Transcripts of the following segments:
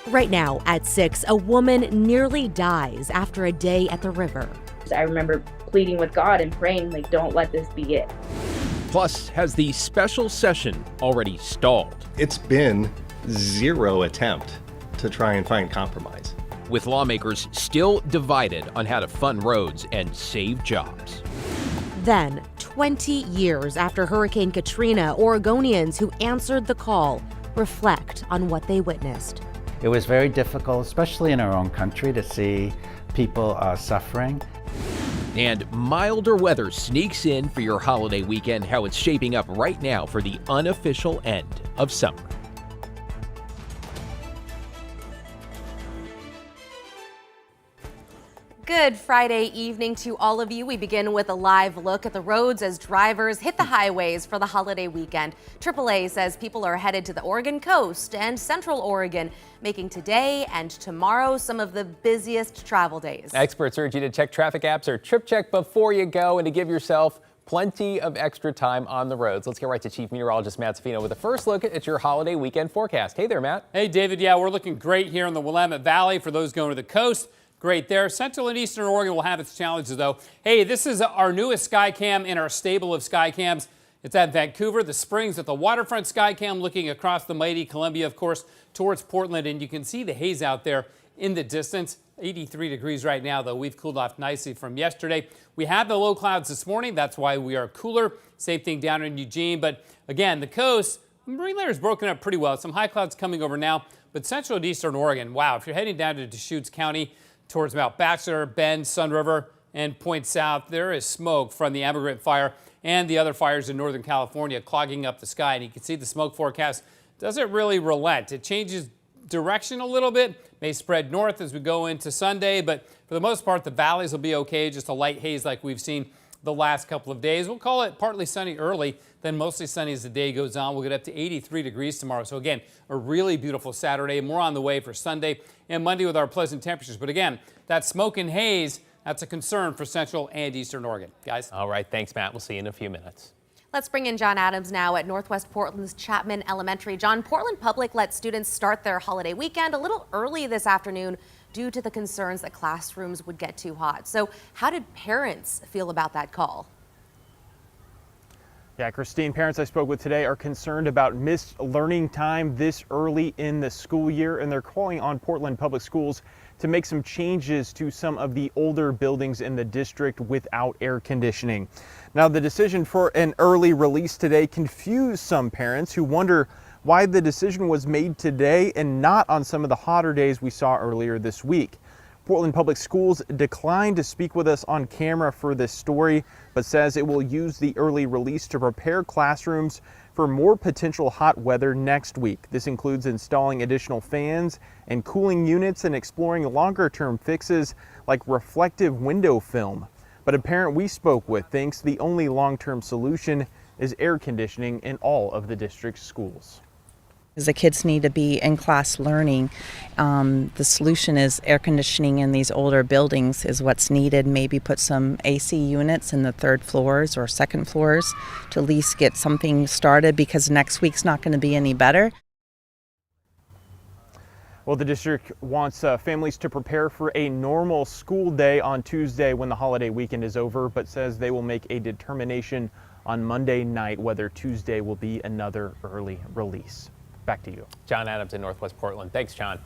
Right now at 6, a woman nearly dies after a day at the river. I remember pleading with God and praying, like, don't let this be it. Plus, has the special session already stalled? It's been zero attempt to try and find compromise. With lawmakers still divided on how to fund roads and save jobs. Then, 20 years after Hurricane Katrina, Oregonians who answered the call reflect on what they witnessed. It was very difficult, especially in our own country, to see people suffering. And milder weather sneaks in for your holiday weekend, how it's shaping up right now for the unofficial end of summer. Good Friday evening to all of you. We begin with a live look at the roads as drivers hit the highways for the holiday weekend. AAA says people are headed to the Oregon coast and Central Oregon, making today and tomorrow some of the busiest travel days. Experts urge you to check traffic apps or Trip Check before you go and to give yourself plenty of extra time on the roads. Let's get right to Chief Meteorologist Matt Safino with a first look at your holiday weekend forecast. Hey there, Matt. Hey, David. Yeah, we're looking great here in the Willamette Valley for those going to the coast. Great there. Central and Eastern Oregon will have its challenges, though. Hey, this is our newest Skycam in our stable of Skycams. It's at Vancouver, the Springs, at the waterfront Skycam looking across the mighty Columbia, of course, towards Portland. And you can see the haze out there in the distance. 83 degrees right now, though. We've cooled off nicely from yesterday. We had the low clouds this morning. That's why we are cooler. Same thing down in Eugene. But again, the coast, the marine layer is broken up pretty well. Some high clouds coming over now. But Central and Eastern Oregon, wow, if you're heading down to Deschutes County, towards Mount Bachelor, Bend, Sun River, and Point South, there is smoke from the Evergreen fire and the other fires in Northern California clogging up the sky. And you can see the smoke forecast doesn't really relent. It changes direction a little bit, may spread north as we go into Sunday, but for the most part, the valleys will be okay, just a light haze like we've seen the last couple of days. We'll call it partly sunny early, then mostly sunny as the day goes on. We'll get up to 83 degrees tomorrow. So again, a really beautiful Saturday. More on the way for Sunday and Monday with our pleasant temperatures. But again, that smoke and haze, that's a concern for Central and Eastern Oregon. Guys. All right. Thanks, Matt. We'll see you in a few minutes. Let's bring in John Adams now at Northwest Portland's Chapman Elementary. John, Portland Public let students start their holiday weekend a little early this afternoon due to the concerns that classrooms would get too hot. So how did parents feel about that call? Yeah, Christine, parents I spoke with today are concerned about missed learning time this early in the school year, and they're calling on Portland Public Schools to make some changes to some of the older buildings in the district without air conditioning. Now, the decision for an early release today confused some parents who wonder why the decision was made today and not on some of the hotter days we saw earlier this week. Portland Public Schools declined to speak with us on camera for this story, but says it will use the early release to prepare classrooms for more potential hot weather next week. This includes installing additional fans and cooling units and exploring longer-term fixes like reflective window film. But a parent we spoke with thinks the only long-term solution is air conditioning in all of the district's schools. The kids need to be in class learning. The solution is air conditioning in these older buildings is what's needed. Maybe put some AC units in the third floors or second floors to at least get something started, because next week's not going to be any better. Well, the district wants families to prepare for a normal school day on Tuesday when the holiday weekend is over, but says they will make a determination on Monday night whether Tuesday will be another early release. Back to you. John Adams in Northwest Portland. Thanks, John.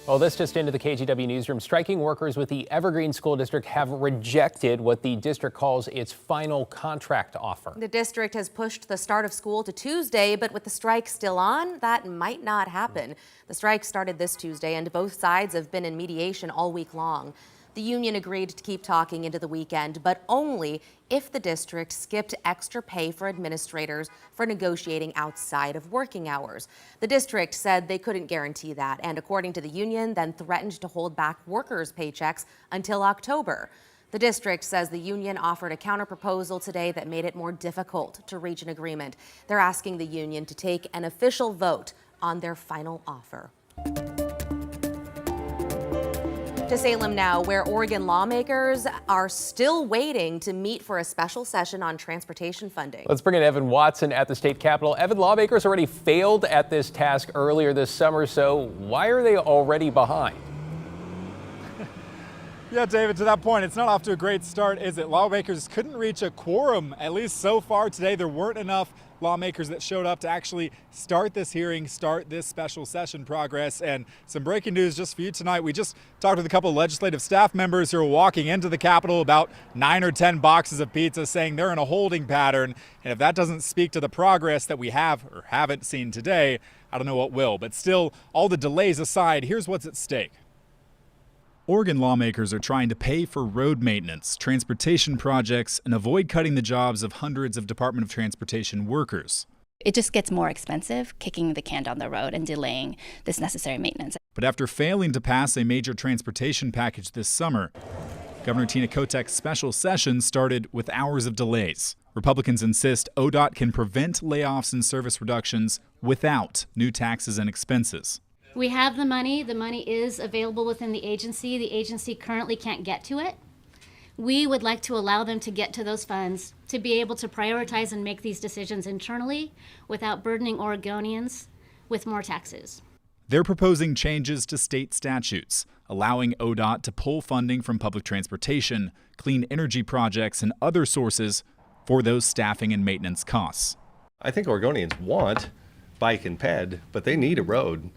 Well, this just into the KGW newsroom. Striking workers with the Evergreen School District have rejected what the district calls its final contract offer. The district has pushed the start of school to Tuesday, but with the strike still on, that might not happen. The strike started this Tuesday, and both sides have been in mediation all week long. The union agreed to keep talking into the weekend, but only if the district skipped extra pay for administrators for negotiating outside of working hours. The district said they couldn't guarantee that, and according to the union, then threatened to hold back workers' paychecks until October. The district says the union offered a counterproposal today that made it more difficult to reach an agreement. They're asking the union to take an official vote on their final offer. To Salem now, where Oregon lawmakers are still waiting to meet for a special session on transportation funding. Let's bring in Evan Watson at the state capitol. Evan, lawmakers already failed at this task earlier this summer, so why are they already behind? Yeah, David, to that point, it's not off to a great start, is it? Lawmakers couldn't reach a quorum, at least so far today. There weren't enough lawmakers that showed up to actually start this hearing, start this special session progress. And some breaking news just for you tonight. We just talked with a couple of legislative staff members who are walking into the Capitol, about 9 or 10 boxes of pizza, saying they're in a holding pattern. And if that doesn't speak to the progress that we have or haven't seen today, I don't know what will. But still, all the delays aside, here's what's at stake. Oregon lawmakers are trying to pay for road maintenance, transportation projects, and avoid cutting the jobs of hundreds of Department of Transportation workers. It just gets more expensive kicking the can down the road and delaying this necessary maintenance. But after failing to pass a major transportation package this summer, Governor Tina Kotek's special session started with hours of delays. Republicans insist ODOT can prevent layoffs and service reductions without new taxes and expenses. We have the money. The money is available within the agency. The agency currently can't get to it. We would like to allow them to get to those funds to be able to prioritize and make these decisions internally without burdening Oregonians with more taxes. They're proposing changes to state statutes, allowing ODOT to pull funding from public transportation, clean energy projects, and other sources for those staffing and maintenance costs. I think Oregonians want bike and ped, but they need a road.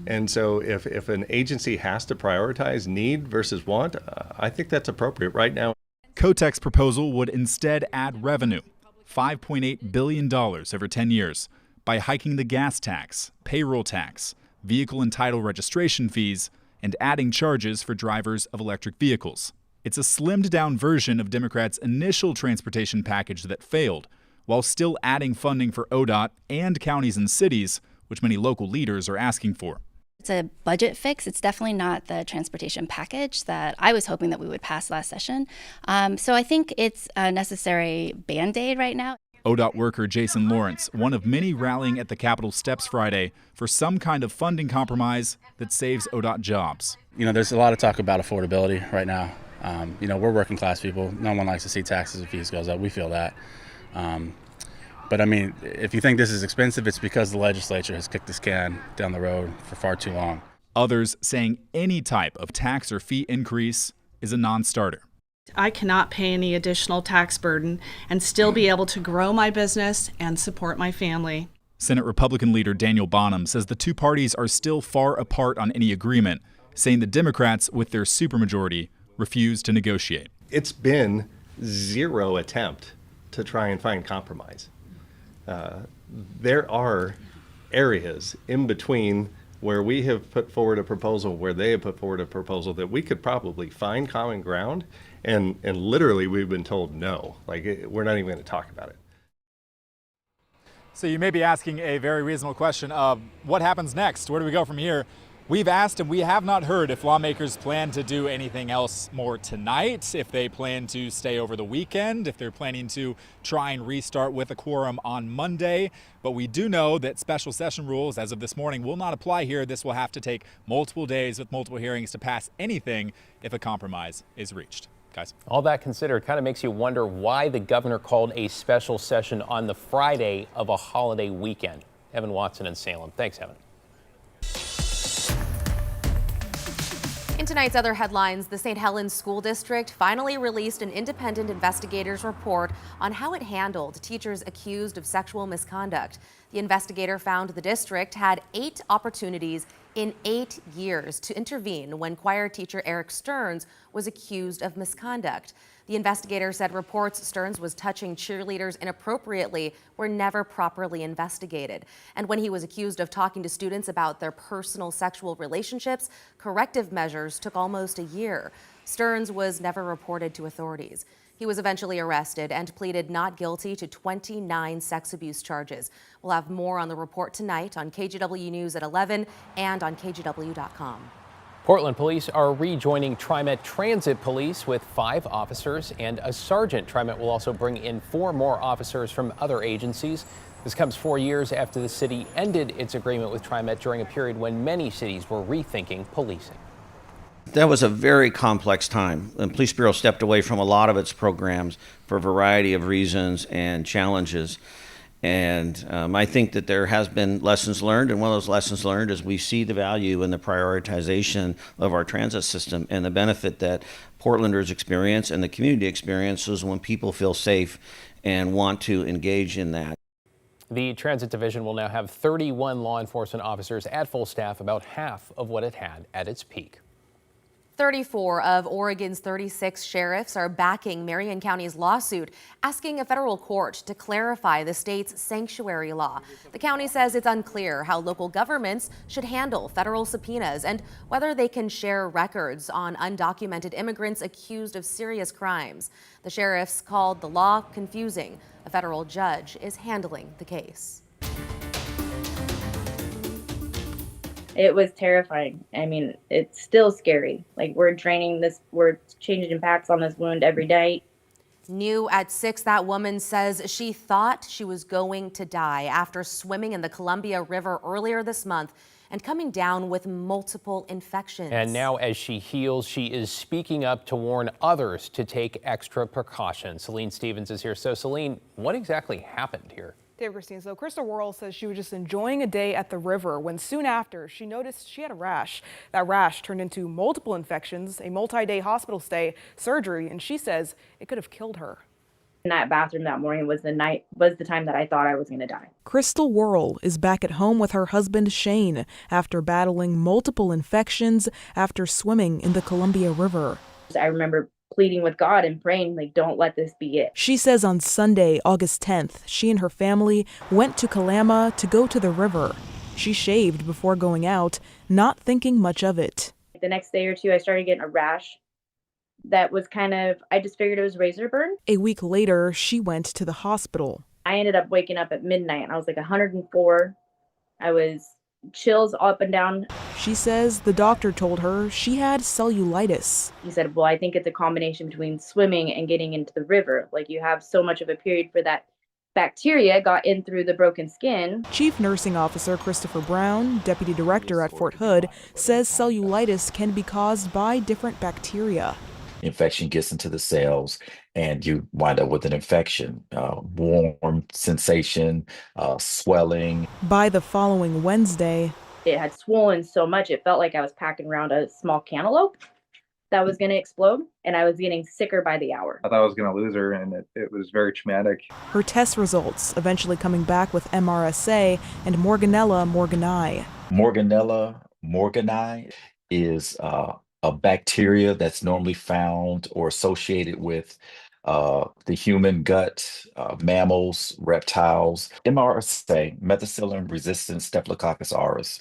And so if an agency has to prioritize need versus want, I think that's appropriate right now. Kotek's proposal would instead add revenue, $5.8 billion over 10 years, by hiking the gas tax, payroll tax, vehicle and title registration fees, and adding charges for drivers of electric vehicles. It's a slimmed-down version of Democrats' initial transportation package that failed, while still adding funding for ODOT and counties and cities, which many local leaders are asking for. It's a budget fix. It's definitely not the transportation package that I was hoping that we would pass last session. So I think it's a necessary Band-Aid right now. ODOT worker Jason Lawrence, one of many rallying at the Capitol steps Friday for some kind of funding compromise that saves ODOT jobs. You know, there's a lot of talk about affordability right now. We're working class people. No one likes to see taxes and fees goes up. We feel that. But I mean, if you think this is expensive, it's because the legislature has kicked this can down the road for far too long. Others saying any type of tax or fee increase is a non-starter. I cannot pay any additional tax burden and still be able to grow my business and support my family. Senate Republican leader Daniel Bonham says the two parties are still far apart on any agreement, saying the Democrats, with their supermajority, refuse to negotiate. It's been zero attempt to try and find compromise. There are areas in between where we have put forward a proposal, where they have put forward a proposal, that we could probably find common ground, and literally we've been told no, we're not even going to talk about it. So you may be asking a very reasonable question of what happens next? Where do we go from here? We've asked and we have not heard if lawmakers plan to do anything else more tonight, if they plan to stay over the weekend, if they're planning to try and restart with a quorum on Monday. But we do know that special session rules, as of this morning, will not apply here. This will have to take multiple days with multiple hearings to pass anything if a compromise is reached. Guys. All that considered, kind of makes you wonder why the governor called a special session on the Friday of a holiday weekend. Evan Watson in Salem. Thanks, Evan. In tonight's other headlines, the St. Helens School District finally released an independent investigator's report on how it handled teachers accused of sexual misconduct. The investigator found the district had 8 opportunities in 8 years to intervene when choir teacher Eric Stearns was accused of misconduct. The investigator said reports Stearns was touching cheerleaders inappropriately were never properly investigated. And when he was accused of talking to students about their personal sexual relationships, corrective measures took almost a year. Stearns was never reported to authorities. He was eventually arrested and pleaded not guilty to 29 sex abuse charges. We'll have more on the report tonight on KGW News at 11 and on KGW.com. Portland police are rejoining TriMet Transit Police with 5 officers and a sergeant. TriMet will also bring in 4 more officers from other agencies. This comes 4 years after the city ended its agreement with TriMet during a period when many cities were rethinking policing. That was a very complex time. The Police Bureau stepped away from a lot of its programs for a variety of reasons and challenges. And I think that there has been lessons learned, and one of those lessons learned is we see the value in the prioritization of our transit system and the benefit that Portlanders experience and the community experiences when people feel safe and want to engage in that. The Transit Division will now have 31 law enforcement officers at full staff, about half of what it had at its peak. 34 of Oregon's 36 sheriffs are backing Marion County's lawsuit, asking a federal court to clarify the state's sanctuary law. The county says it's unclear how local governments should handle federal subpoenas and whether they can share records on undocumented immigrants accused of serious crimes. The sheriffs called the law confusing. A federal judge is handling the case. It was terrifying. I mean, it's still scary. Like, we're changing packs on this wound every day. New at 6, that woman says she thought she was going to die after swimming in the Columbia River earlier this month and coming down with multiple infections. And now as she heals, she is speaking up to warn others to take extra precautions. Celine Stevens is here. So Celine, what exactly happened here? Dave Christine, so Krista Worrell says she was just enjoying a day at the river when soon after she noticed she had a rash. That rash turned into multiple infections, a multi-day hospital stay, surgery, and she says it could have killed her. In that bathroom that morning was the time that I thought I was going to die. Crystal Worrell is back at home with her husband Shane after battling multiple infections after swimming in the Columbia River. I remember pleading with God and praying, like, don't let this be it. She says on Sunday, August 10th, she and her family went to Kalama to go to the river. She shaved before going out, not thinking much of it. The next day or two, I started getting a rash that was I just figured it was razor burn. A week later, she went to the hospital. I ended up waking up at midnight and I was like 104. I was chills up and down. She says the doctor told her she had cellulitis. He said, well, I think it's a combination between swimming and getting into the river. Like, you have so much of a period for that bacteria got in through the broken skin. Chief Nursing Officer Christopher Brown, Deputy Director at Fort Hood, says cellulitis can be caused by different bacteria. Infection gets into the cells and you wind up with an infection, warm sensation, swelling. By the following Wednesday, it had swollen so much it felt like I was packing around a small cantaloupe that was going to explode, and I was getting sicker by the hour. I thought I was going to lose her, and it was very traumatic. Her test results eventually coming back with MRSA and Morganella morgani. Morganella morgani is a bacteria that's normally found or associated with the human gut, mammals, reptiles. MRSA, methicillin-resistant Staphylococcus aureus,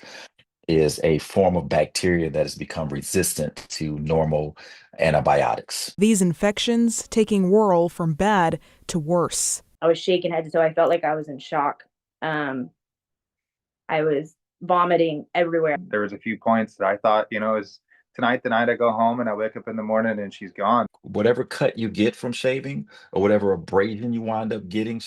is a form of bacteria that has become resistant to normal antibiotics. These infections taking Worrell from bad to worse. I was shaking head to toe. I felt like I was in shock. I was vomiting everywhere. There was a few points that I thought, is tonight the night I go home and I wake up in the morning and she's gone. Whatever cut you get from shaving or whatever abrasion you wind up getting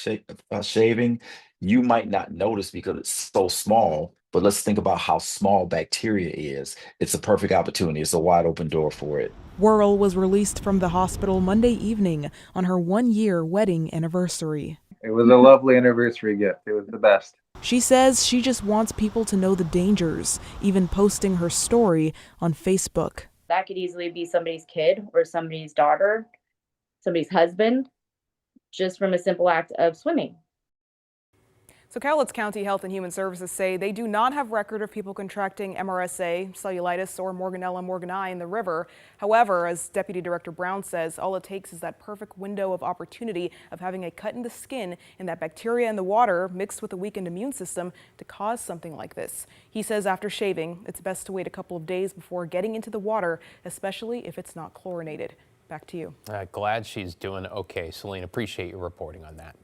shaving, you might not notice because it's so small. But let's think about how small bacteria is. It's a perfect opportunity. It's a wide open door for it. Worrell was released from the hospital Monday evening on her 1-year wedding anniversary. It was a lovely anniversary gift. It was the best. She says she just wants people to know the dangers, even posting her story on Facebook. That could easily be somebody's kid or somebody's daughter, somebody's husband, just from a simple act of swimming. So Cowlitz County Health and Human Services say they do not have record of people contracting MRSA, cellulitis, or Morganella morgani in the river. However, as Deputy Director Brown says, all it takes is that perfect window of opportunity of having a cut in the skin and that bacteria in the water mixed with a weakened immune system to cause something like this. He says after shaving, it's best to wait a couple of days before getting into the water, especially if it's not chlorinated. Back to you. Glad she's doing okay. Celine, appreciate your reporting on that.